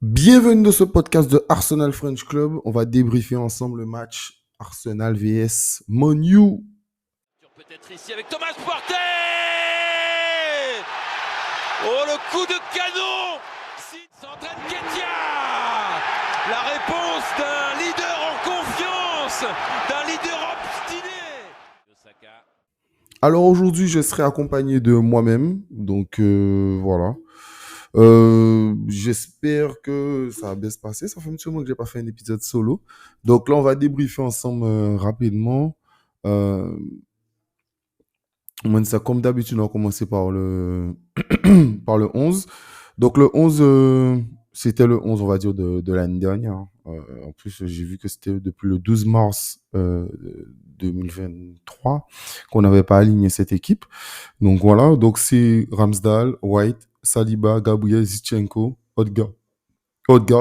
Bienvenue dans ce podcast de Arsenal French Club. On va débriefer ensemble le match Arsenal vs Man U. Peut-être ici avec Thomas Partey. Oh, le coup de canon. S'entraîne Ketia. La réponse d'un leader en confiance, d'un leader obstiné. Alors aujourd'hui, je serai accompagné de moi-même. Donc voilà. J'espère que ça va bien se passer. Ça fait un petit moment que j'ai pas fait un épisode solo. Donc là, on va débriefer ensemble rapidement. Ça, comme d'habitude, on va commencer par par le 11. Donc le 11, c'était le 11, on va dire, de l'année dernière. En plus, j'ai vu que c'était depuis le 12 mars 2023 qu'on n'avait pas aligné cette équipe. Donc voilà, donc c'est Ramsdale, White, Saliba, Gabriel, Zinchenko, Odegaard,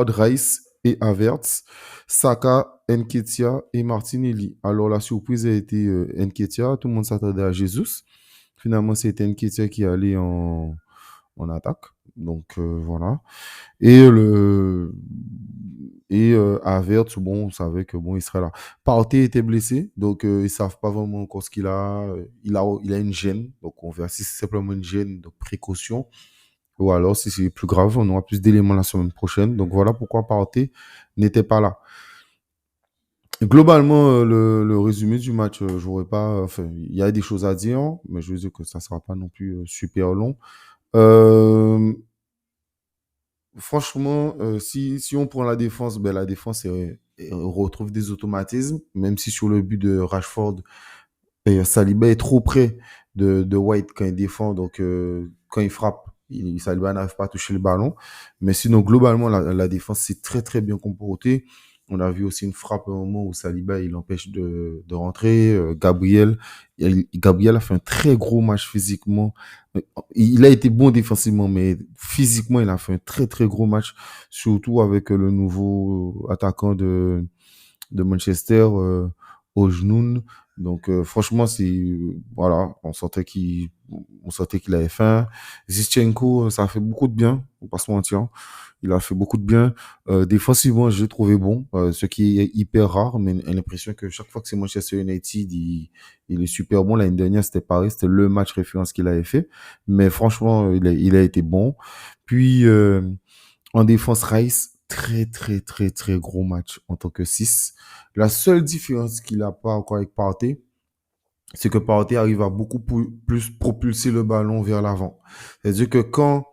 Rice et Havertz, Saka, Nketiah et Martinelli. Alors la surprise a été Nketiah, tout le monde s'attendait à Jesus. Finalement, c'était Nketiah qui allait en attaque. Donc voilà. Et Havertz, bon, on savait que bon, il serait là. Partey était blessé, donc ils savent pas vraiment encore ce qu'il a. Il a une gêne, donc on verra si c'est simplement une gêne de précaution ou alors si c'est plus grave, on aura plus d'éléments la semaine prochaine. Donc voilà pourquoi Partey n'était pas là. Globalement, le résumé du match, j'aurais pas. Enfin, il y a des choses à dire, mais je veux dire que ça sera pas non plus super long. Euh, Franchement, si on prend la défense, ben la défense on retrouve des automatismes, même si sur le but de Rashford, Saliba est trop près de White quand il défend, donc quand il frappe, Saliba n'arrive pas à toucher le ballon. Mais sinon, globalement, la défense s'est très très bien comportée. On a vu aussi une frappe au moment où Saliba il empêche de rentrer. Gabriel a fait un très gros match physiquement. Il a été bon défensivement, mais physiquement, il a fait un très très gros match, surtout avec le nouveau attaquant de Manchester, Ojnoun. Donc franchement, voilà, on sentait qu'il avait faim. Zinchenko, ça a fait beaucoup de bien, on va pas se mentir. Il a fait beaucoup de bien. Défensivement, j'ai trouvé bon, ce qui est hyper rare, mais j'ai l'impression que chaque fois que c'est Manchester United, il est super bon. L'année dernière, c'était pareil, c'était le match référence qu'il avait fait. Mais franchement, il a été bon. Puis, en défense, Rice, très, très, très, très gros match en tant que 6. La seule différence qu'il n'a pas encore avec Partey, c'est que Partey arrive à beaucoup plus propulser le ballon vers l'avant. C'est-à-dire que quand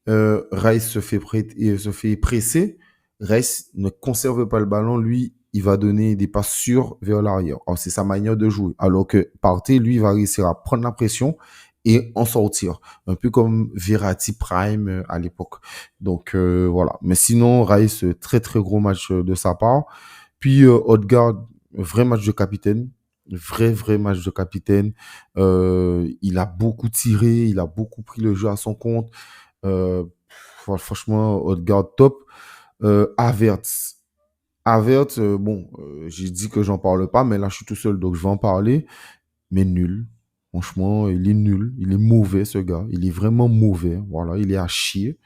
Rice se fait presser, Rice ne conserve pas le ballon, lui, il va donner des passes sûres vers l'arrière. Alors, c'est sa manière de jouer. Alors que Partey, lui, va réussir à prendre la pression et en sortir. Un peu comme Verratti Prime à l'époque. Donc, voilà. Mais sinon, Rice, très, très gros match de sa part. Puis, Odegaard, vrai match de capitaine. Vrai match de capitaine. Il a beaucoup tiré, il a beaucoup pris le jeu à son compte. Euh, Franchement, Odegaard top. Havertz. Havertz, bon, j'ai dit que j'en parle pas, mais là, je suis tout seul, donc je vais en parler. Mais nul. Franchement, il est nul. Il est mauvais, ce gars. Il est vraiment mauvais. Voilà, il est à chier.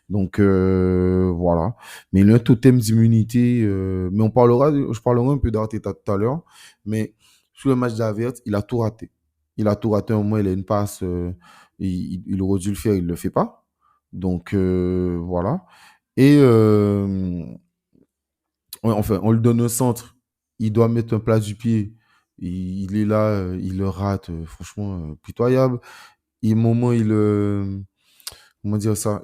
Donc, voilà. Mais il a un totem d'immunité. Mais je parlerai un peu d'Arteta tout à l'heure. Mais sur le match d'Havertz, il a tout raté. Il a tout raté. Au moins, il a une passe. Il aurait dû le faire. Il le fait pas. Donc, voilà. Et, enfin, on lui donne un centre. Il doit mettre un plat du pied. Il est là. Il le rate. Franchement, pitoyable. Et au moment, comment dire ça?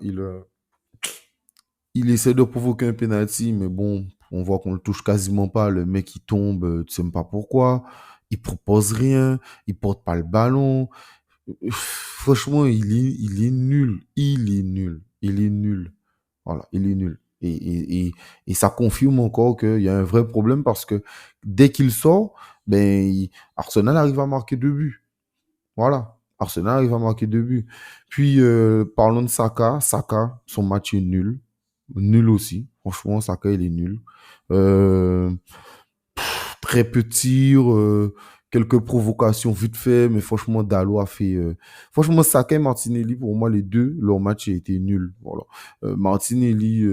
Il essaie de provoquer un penalty, mais bon, on voit qu'on le touche quasiment pas. Le mec, il tombe, tu sais même pas pourquoi. Il propose rien, il porte pas le ballon. Franchement, il est nul. Il est nul. Il est nul. Voilà, il est nul. Et ça confirme encore qu'il y a un vrai problème parce que dès qu'il sort, Arsenal arrive à marquer 2 buts. Voilà. Arsenal arrive à marquer 2 buts. Puis, parlons de Saka. Saka, son match est nul. Nul aussi. Franchement, Saka, il est nul. Euh, Très peu de tirs. quelques provocations vite fait, mais franchement, Dalot a fait. Franchement, Saka et Martinelli, pour moi, les deux, leur match a été nul. Voilà. Martinelli,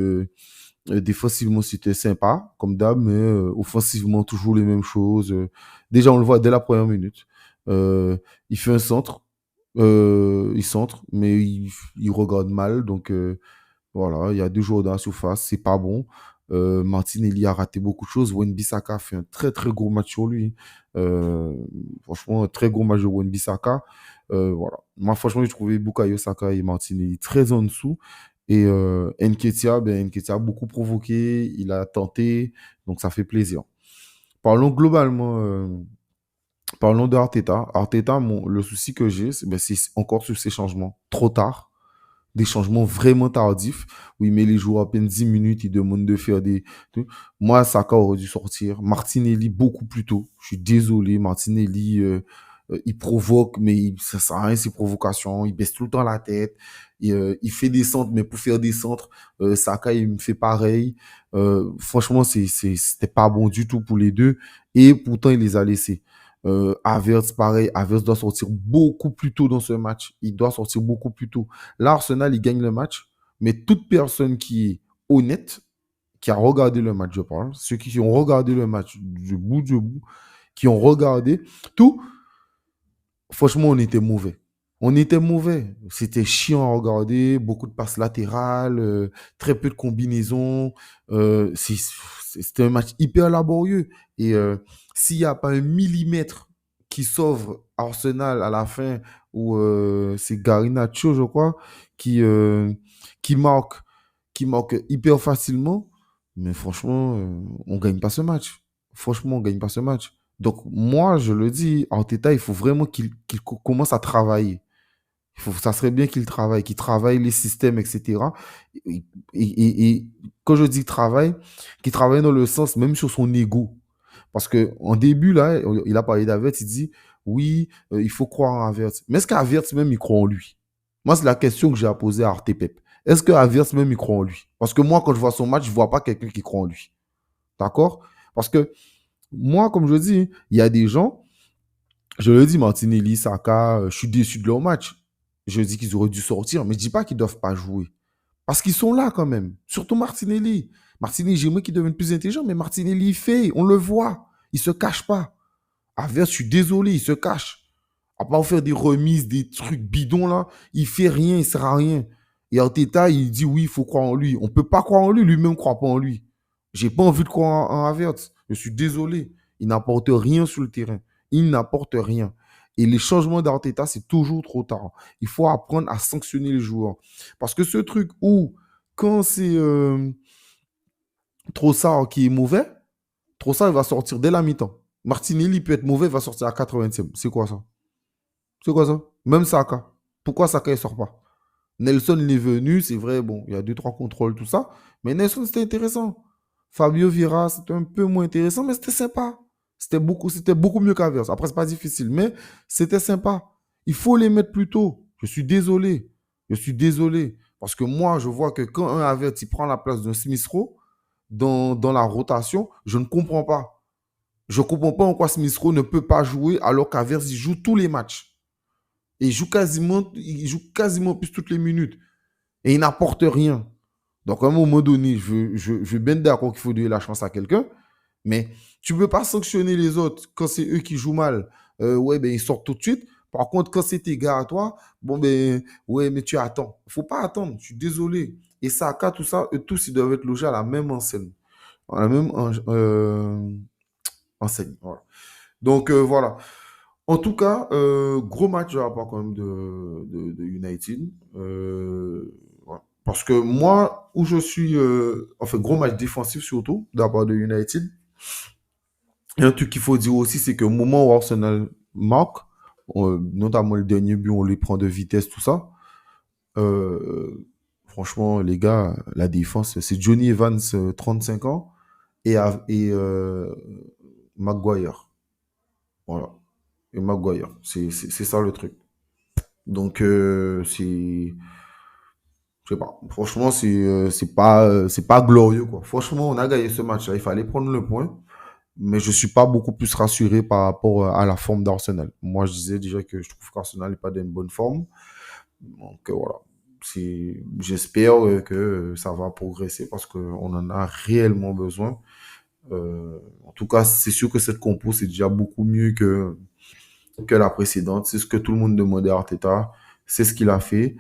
défensivement, c'était sympa, comme d'hab, mais offensivement, toujours les mêmes choses. Déjà, on le voit dès la première minute. Il fait un centre, il centre, mais il regarde mal. Donc, voilà, il y a deux joueurs dans la surface, c'est pas bon. Martinelli a raté beaucoup de choses. Wan-Bissaka a fait un très très gros match sur lui. Euh, Franchement, un très gros match de Wan-Bissaka. Voilà. Moi, franchement, j'ai trouvé Bukayo Saka et Martinelli très en dessous. Et Nketiah, Nketiah a beaucoup provoqué, il a tenté, donc ça fait plaisir. Parlons globalement, parlons de Arteta. Arteta, le souci que j'ai, c'est encore sur ces changements. Trop tard, des changements vraiment tardifs, où il met les joueurs à peine 10 minutes, il demande de faire des... Moi, Saka aurait dû sortir. Martinelli, beaucoup plus tôt. Je suis désolé, Martinelli, il provoque, mais ça sert à rien, ses provocations. Il baisse tout le temps la tête. Il fait des centres, mais pour faire des centres, Saka, il me fait pareil. Franchement, c'était pas bon du tout pour les deux. Et pourtant, il les a laissés. Havertz, pareil, Havertz doit sortir beaucoup plus tôt dans ce match. Il doit sortir beaucoup plus tôt. Là, Arsenal, il gagne le match, mais toute personne qui est honnête, qui a regardé le match, je parle, ceux qui ont regardé le match du bout, qui ont regardé tout, franchement, on était mauvais. On était mauvais. C'était chiant à regarder, beaucoup de passes latérales, très peu de combinaisons. C'était un match hyper laborieux. Et s'il n'y a pas un millimètre qui sauve Arsenal à la fin, où c'est Garinacho, je crois, qui, euh, qui, marque, qui marque hyper facilement, mais franchement, on ne gagne pas ce match. Franchement, on ne gagne pas ce match. Donc, moi, je le dis, Arteta, il faut vraiment qu'il commence à travailler. Ça serait bien qu'il travaille les systèmes, etc. Et quand je dis travail, qu'il travaille dans le sens même sur son ego. Parce qu'en début, là, il a parlé d'Havertz, il dit, oui, il faut croire en Havertz. Mais est-ce qu'Havertz même, il croit en lui? Moi, c'est la question que j'ai à poser à Arte Pep. Est-ce que Havertz même, il croit en lui? Parce que moi, quand je vois son match, je ne vois pas quelqu'un qui croit en lui. D'accord? Parce que moi, comme je dis, il y a des gens, je le dis, Martinelli, Saka, je suis déçu de leur match. Je dis qu'ils auraient dû sortir, mais je ne dis pas qu'ils ne doivent pas jouer. Parce qu'ils sont là quand même. Surtout Martinelli. Martinelli, j'aimerais qu'il devienne plus intelligent, mais Martinelli, il fait, on le voit. Il ne se cache pas. Averse, je suis désolé, il se cache. À part faire des remises, des trucs bidons là, il fait rien, il ne sert à rien. Et Arteta, il dit oui, il faut croire en lui. On ne peut pas croire en lui, lui-même ne croit pas en lui. J'ai pas envie de croire en Havertz. Je suis désolé. Il n'apporte rien sur le terrain. Il n'apporte rien. Et les changements d'Arteta, c'est toujours trop tard. Il faut apprendre à sanctionner les joueurs. Parce que ce truc où, quand c'est Trossard qui est mauvais, Trossard il va sortir dès la mi-temps. Martinelli peut être mauvais, il va sortir à 80e. C'est quoi ça? C'est quoi ça? Même Saka. Pourquoi Saka ne sort pas? Nelson, il est venu, c'est vrai, bon, il y a deux, trois contrôles, tout ça. Mais Nelson, c'était intéressant. Fabio Vieira, c'était un peu moins intéressant, mais c'était sympa. C'était beaucoup mieux qu'Averse. Après, c'est pas difficile, mais c'était sympa. Il faut les mettre plus tôt. Je suis désolé. Je suis désolé. Parce que moi, je vois que quand un Havertz il prend la place d'un Smith Rowe dans la rotation, je ne comprends pas. Je ne comprends pas en quoi Smith Rowe ne peut pas jouer alors qu'Havertz il joue tous les matchs. Et il joue quasiment plus toutes les minutes. Et il n'apporte rien. Donc, à un moment donné, je veux bien être d'accord qu'il faut donner la chance à quelqu'un, mais tu ne peux pas sanctionner les autres quand c'est eux qui jouent mal. Ouais, ben ils sortent tout de suite. Par contre, quand c'est tes gars à toi, bon, ben, ouais, mais tu attends. Il ne faut pas attendre, je suis désolé. Et Saka, tout ça, eux tous, ils doivent être logés à la même enseigne. À la même enseigne. Voilà. Donc, voilà. En tout cas, gros match de la part quand même de United. Ouais. Parce que moi, où je suis, enfin, gros match défensif surtout, de la part de United. Et un truc qu'il faut dire aussi, c'est qu'au moment où Arsenal marque, notamment le dernier but, on les prend de vitesse, tout ça. Franchement, les gars, la défense, c'est Johnny Evans, 35 ans, et Maguire. Voilà. Et Maguire. C'est ça le truc. Donc, je sais pas. Franchement, c'est pas glorieux, quoi. Franchement, on a gagné ce match-là. Il fallait prendre le point. mais je suis pas beaucoup plus rassuré par rapport à la forme d'Arsenal. Moi, je disais déjà que je trouve qu'Arsenal n'est pas dans une bonne forme. Donc voilà. J'espère que ça va progresser parce qu'on en a réellement besoin. En tout cas, c'est sûr que cette compo, c'est déjà beaucoup mieux que la précédente. C'est ce que tout le monde demandait à Arteta. C'est ce qu'il a fait.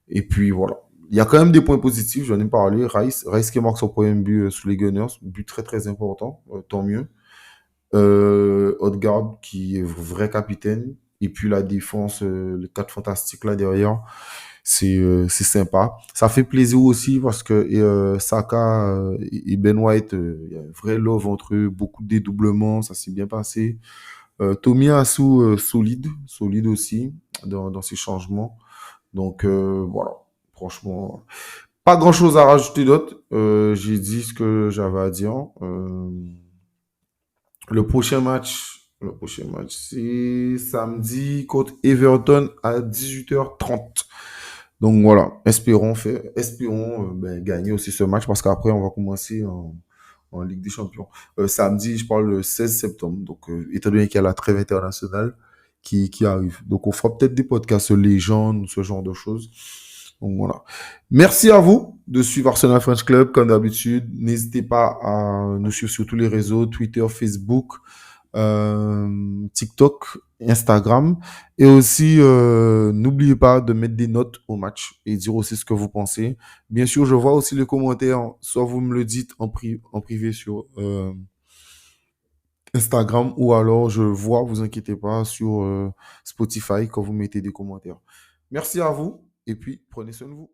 Et puis voilà. Il y a quand même des points positifs, j'en ai parlé. Rice qui marque son premier but sous les Gunners, but très très important, tant mieux. Odegaard qui est vrai capitaine. Et puis la défense, les quatre fantastiques là derrière, c'est sympa. Ça fait plaisir aussi parce que Saka et Ben White, il y a un vrai love entre eux, beaucoup de dédoublements, ça s'est bien passé. Tomiyasu, solide aussi dans ses changements. Donc voilà, franchement, pas grand-chose à rajouter d'autre. J'ai dit ce que j'avais à dire. Le prochain match, c'est samedi contre Everton à 18h30. Donc voilà, espérons gagner aussi ce match parce qu'après on va commencer en Ligue des Champions. Samedi, je parle le 16 septembre. Donc étant donné qu'il y a la trêve internationale qui arrive. Donc on fera peut-être des podcasts légendes, ce genre de choses. Donc voilà. Merci à vous de suivre Arsenal French Club comme d'habitude. N'hésitez pas à nous suivre sur tous les réseaux, Twitter, Facebook, TikTok, Instagram. Et aussi, n'oubliez pas de mettre des notes au match et dire aussi ce que vous pensez. Bien sûr, je vois aussi les commentaires. Soit vous me le dites en privé sur Instagram ou alors je vois, vous inquiétez pas, sur Spotify quand vous mettez des commentaires. Merci à vous et puis prenez soin de vous.